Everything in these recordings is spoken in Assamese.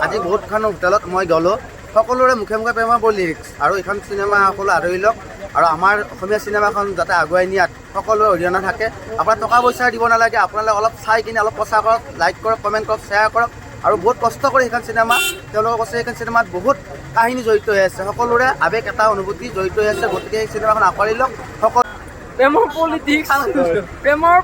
আজি বহুতখন হোটেলত মই গ'লোঁ, সকলোৰে মুখে মুখে প্ৰেমৰ লিৰিক্স আৰু এইখন চিনেমা সকলো আদৰি লওক আৰু আমাৰ অসমীয়া চিনেমাখন যাতে আগুৱাই নিয়াত সকলোৰে অৰিহণা থাকে। আপোনাৰ টকা পইচা দিব নালাগে, আপোনালোকে অলপ চাই কিনে অলপ প্ৰচাৰ কৰক, লাইক কৰক, কমেণ্ট কৰক, শ্বেয়াৰ কৰক আৰু বহুত কষ্ট কৰি সেইখন চিনেমা তেওঁলোকে কৈছে সেইখন চিনেমাত বহুত কাহিনী জড়িত হৈ আছে, সকলোৰে আৱেগ এটা অনুভূতি জড়িত হৈ আছে। গতিকে সেই চিনেমাখন আঁকোৱালি লওক। প্ৰেমৰ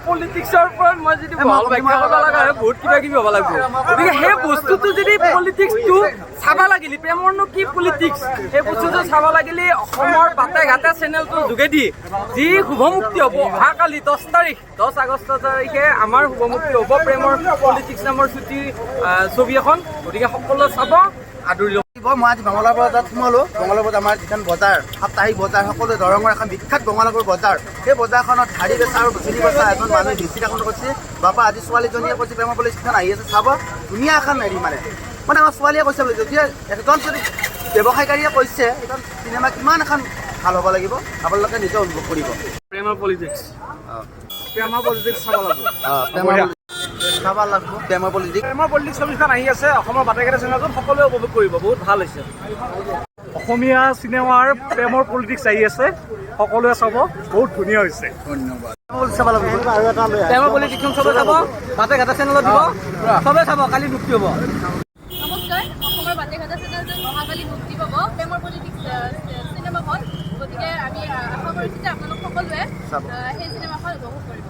পলিটিক্সৰ ওপৰত মই যদি ভাল ব্যাখ্যা কৰিব লগা হয় বহুত কিবা কিবি হ'ব লাগিব। গতিকে সেই বস্তুটো যদি পলিটিক্সটো চাব লাগিলে প্ৰেমৰনো কি পলিটিক্স সেই বস্তুটো চাব লাগিলে অসমৰ বাটে ঘাটে চেনেলটোৰ যোগেদি যি শুভমুক্তি হ'ব অহাকালি 10 আগষ্ট তাৰিখে আমাৰ শুভমুক্তি হ'ব প্ৰেমৰ পলিটিক্স নামৰ ছবি এখন। গতিকে সকলোৱে চাব, আদৰি ল'ব। মই আজি বঙলাৰ বজাৰত সোমালোঁ। বঙলাৰ বজাৰ আমাৰ যিখন বজাৰ, সাপ্তাহিক বজাৰ, সকলোৱে দৰঙৰ এখন বিখ্যাত বঙলাপুৰ বজাৰ। সেই বজাৰখনত ঢাৰি বেচা আৰু চিনি বেচা এজন মানুহে বেছি থাকোঁতে কৈছে, বাপা আজি ছোৱালীজনীয়ে কৈছে প্ৰেমৰ পলিটিক্সখন আহি আছে চাব, ধুনীয়া এখন হেৰি মানে আমাৰ ছোৱালীয়ে কৈছে বুলি যদি এজন যদি ব্যৱসায়ীকাৰীয়ে কৈছে এইখন চিনেমা কিমান এখন ভাল হ'ব লাগিব আপোনালোকে নিজে অনুভৱ কৰিব। প্ৰেমৰ পলিটিক্স চাব লাগিব। চাব লাগিব প্ৰেমৰ পলিটিক্স। প্ৰেমৰ পলিটিক্স ছবিখন আহি আছে অসমৰ বাটে ঘাটে চেনেলটোত, সকলোৱে উপভোগ কৰিব, বহুত ভাল হৈছে। অসমীয়া চিনেমাৰ প্ৰেমৰ পলিটিক্স আহি আছে, সকলোৱে চাব, বহুত ধুনীয়া হৈছে। ধন্যবাদ। চাব লাগিব প্ৰেমৰ পলিটিক্সখন চবে চাব, বাটে ঘাটে চেনেলত দিব, চবে চাব, কালি মুক্তি হ'ব। নমস্কাৰ, অসমৰ বাটে ঘাটে চেনেলটোত অহাকালি মুক্তি পাব প্ৰেমৰ পলিটিক্স চিনেমাখন। গতিকে আমি আশা কৰিছোঁ যে আপোনালোক সকলোৱে সেই চিনেমাখন উপভোগ কৰিব।